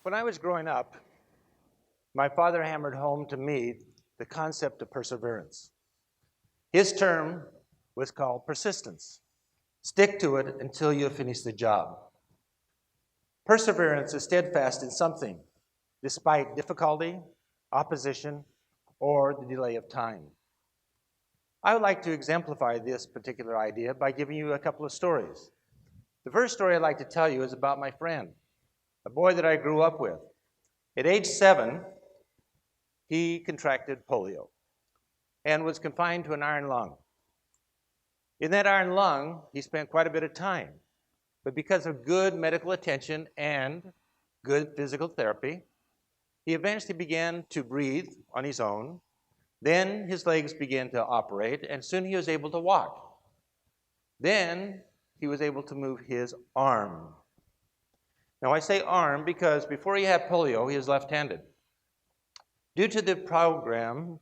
When I was growing up, my father hammered home to me the concept of perseverance. His term was called persistence. Stick to it until you finish the job. Perseverance is steadfast in something, despite difficulty, opposition, or the delay of time. I would like to exemplify this particular idea by giving you a couple of stories. The first story I'd like to tell you is about my friend, a boy that I grew up with. At age 7, he contracted polio and was confined to an iron lung. In that iron lung, he spent quite a bit of time. But because of good medical attention and good physical therapy, he eventually began to breathe on his own. Then his legs began to operate, and soon he was able to walk. Then he was able to move his arm. Now I say arm because before he had polio, he was left-handed. Due to the program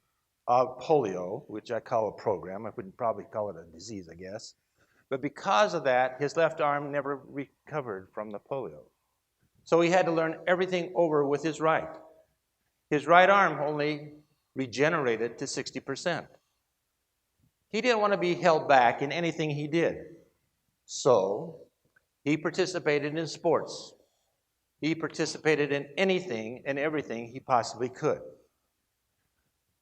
of polio, which I call a program, I wouldn't probably call it a disease, I guess, but because of that, his left arm never recovered from the polio. So he had to learn everything over with his right. His right arm only regenerated to 60%. He didn't want to be held back in anything he did. So he participated in sports. He participated in anything and everything he possibly could.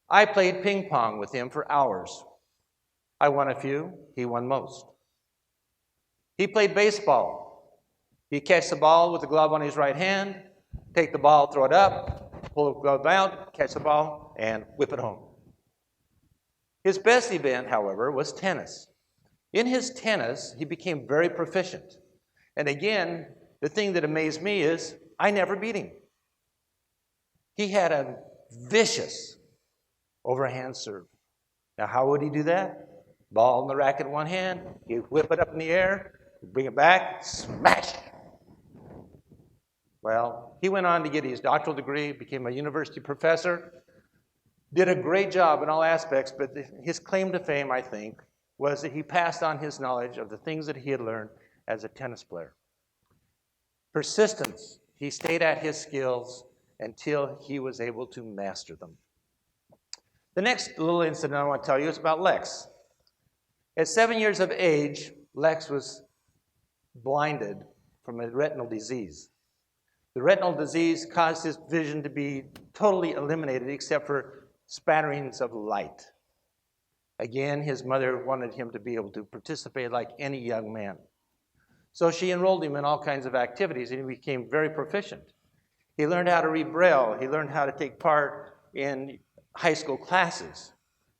I played ping pong with him for hours. I won a few, he won most. He played baseball. He'd catch the ball with the glove on his right hand, take the ball, throw it up, pull the glove out, catch the ball, and whip it home. His best event, however, was tennis. In his tennis, he became very proficient. And again, the thing that amazed me is I never beat him. He had a vicious overhand serve. Now, how would he do that? Ball in the racket in one hand, he'd whip it up in the air, bring it back, smash. Well, he went on to get his doctoral degree, became a university professor, did a great job in all aspects, but his claim to fame, I think, was that he passed on his knowledge of the things that he had learned as a tennis player. Persistence. He stayed at his skills until he was able to master them. The next little incident I want to tell you is about Lex. At 7 years of age, Lex was blinded from a retinal disease. The retinal disease caused his vision to be totally eliminated except for spatterings of light. Again, his mother wanted him to be able to participate like any young man. So she enrolled him in all kinds of activities, and he became very proficient. He learned how to read Braille. He learned how to take part in high school classes.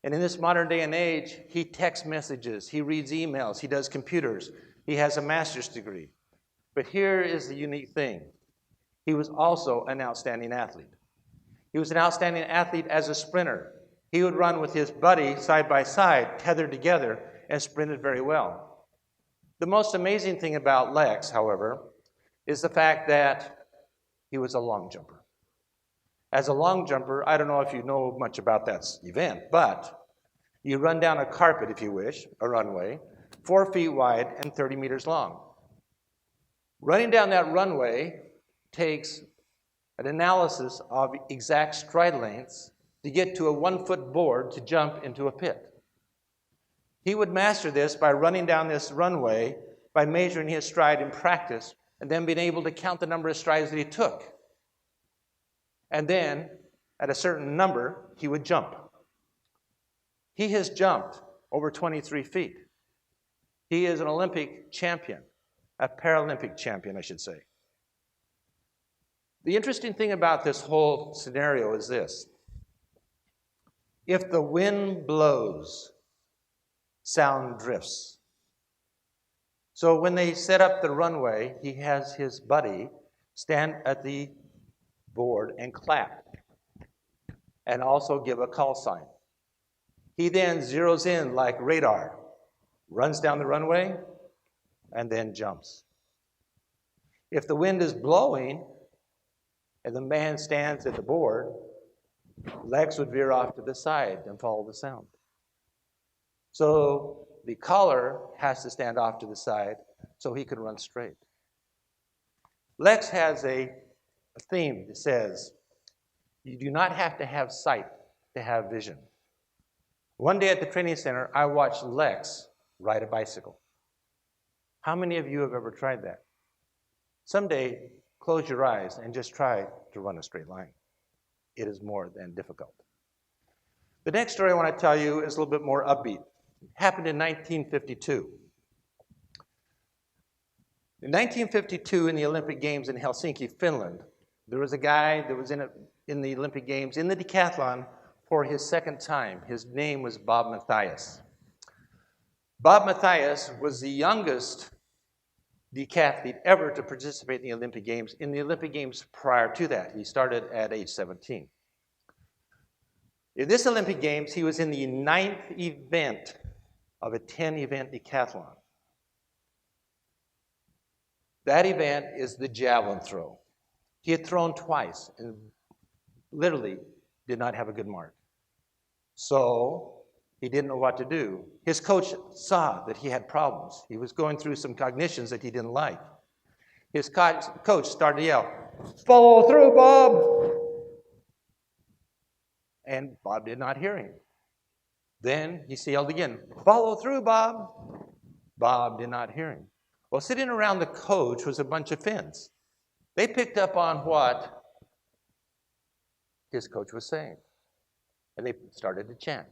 And in this modern day and age, he texts messages, he reads emails, he does computers. He has a master's degree. But here is the unique thing. He was also an outstanding athlete. He was an outstanding athlete as a sprinter. He would run with his buddy side by side, tethered together, and sprinted very well. The most amazing thing about Lex, however, is the fact that he was a long jumper. As a long jumper, I don't know if you know much about that event, but you run down a carpet, if you wish, a runway, 4 feet wide and 30 meters long. Running down that runway takes an analysis of exact stride lengths to get to a 1-foot board to jump into a pit. He would master this by running down this runway, by measuring his stride in practice, and then being able to count the number of strides that he took. And then, at a certain number, he would jump. He has jumped over 23 feet. He is an Olympic champion, a Paralympic champion, I should say. The interesting thing about this whole scenario is this. If the wind blows, sound drifts. So when they set up the runway, he has his buddy stand at the board and clap, and also give a call sign. He then zeroes in like radar, runs down the runway, and then jumps. If the wind is blowing and the man stands at the board, Lex would veer off to the side and follow the sound. So the caller has to stand off to the side so he can run straight. Lex has a a theme that says, you do not have to have sight to have vision. One day at the training center, I watched Lex ride a bicycle. How many of you have ever tried that? Someday, close your eyes and just try to run a straight line. It is more than difficult. The next story I want to tell you is a little bit more upbeat. It happened in 1952. In 1952, in the Olympic Games in Helsinki, Finland, there was a guy that was in the Olympic Games in the decathlon for his second time. His name was Bob Mathias. Bob Mathias was the youngest decathlete ever to participate in the Olympic Games. In the Olympic Games prior to that, he started at age 17. In this Olympic Games, he was in the 9th event of a 10-event decathlon. That event is the javelin throw. He had thrown twice and literally did not have a good mark. So he didn't know what to do. His coach saw that he had problems. He was going through some cognitions that he didn't like. His coach started to yell, "Follow through, Bob!" And Bob did not hear him. Then he yelled again, "Follow through, Bob!" Bob did not hear him. Well, sitting around the coach was a bunch of Finns. They picked up on what his coach was saying. And they started to chant,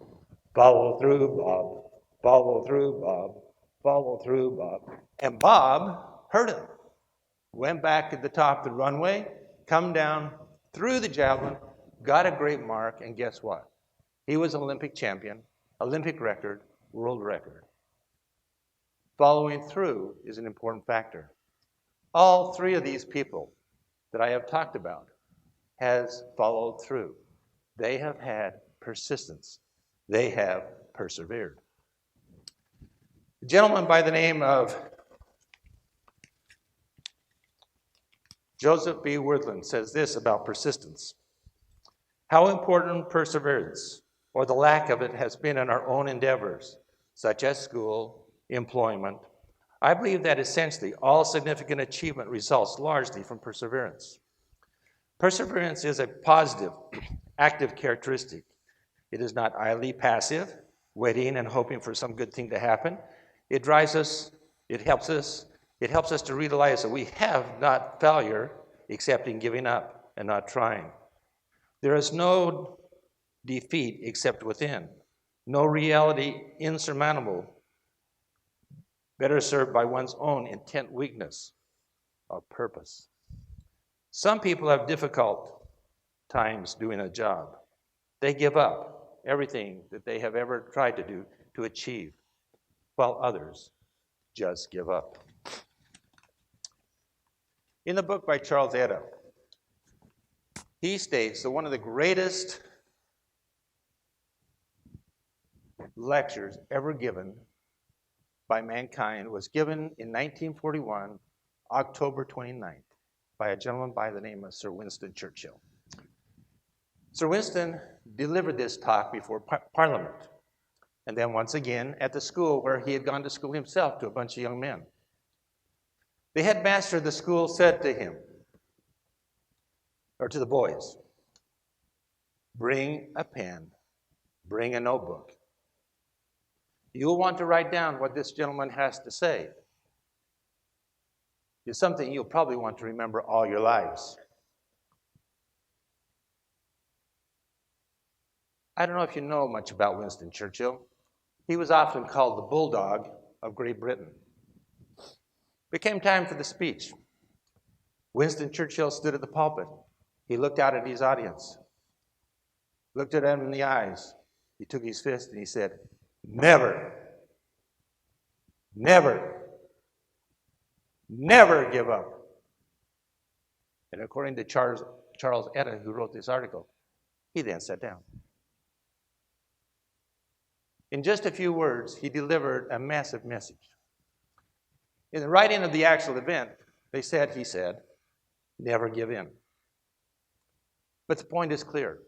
"Follow through, Bob. Follow through, Bob. Follow through, Bob." And Bob heard him. Went back to the top of the runway, come down, threw the javelin, got a great mark, and guess what? He was an Olympic champion, Olympic record, world record. Following through is an important factor. All three of these people that I have talked about has followed through. They have had persistence. They have persevered. A gentleman by the name of Joseph B. Wirthlin says this about persistence. How important perseverance, or the lack of it, has been in our own endeavors, such as school, employment. I believe that essentially all significant achievement results largely from perseverance. Perseverance is a positive, active characteristic. It is not idly passive, waiting and hoping for some good thing to happen. It drives us, it helps us to realize that we have not failure except in giving up and not trying. There is no defeat except within, no reality insurmountable, better served by one's own intent weakness of purpose. Some people have difficult times doing a job. They give up everything that they have ever tried to do to achieve, while others just give up. In the book by Charles Etta, he states that one of the greatest lectures ever given by mankind was given in 1941, October 29th, by a gentleman by the name of Sir Winston Churchill. Sir Winston delivered this talk before Parliament, and then once again at the school where he had gone to school himself to a bunch of young men. The headmaster of the school said to him, or to the boys, "Bring a pen, bring a notebook. You'll want to write down what this gentleman has to say. It's something you'll probably want to remember all your lives." I don't know if you know much about Winston Churchill. He was often called the Bulldog of Great Britain. It came time for the speech. Winston Churchill stood at the pulpit. He looked out at his audience, looked at them in the eyes. He took his fist and he said, "Never, never, never give up." And according to Charles Etta, who wrote this article, he then sat down. In just a few words, he delivered a massive message. In the writing of the actual event, he said, "Never give in." But the point is clear.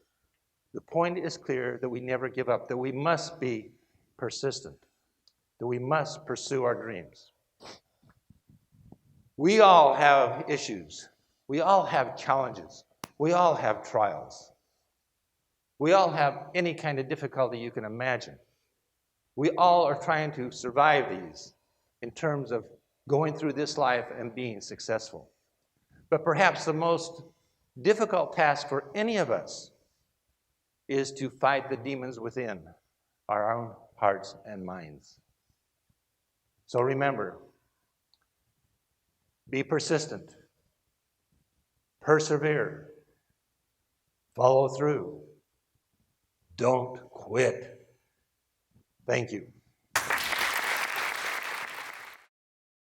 The point is clear that we never give up, that we must be persistent, that we must pursue our dreams. We all have issues We all have challenges. We all have trials. We all have any kind of difficulty you can imagine. We all are trying to survive these in terms of going through this life and being successful. But perhaps the most difficult task for any of us is to fight the demons within our own hearts and minds. So remember, be persistent, persevere, follow through, don't quit. Thank you.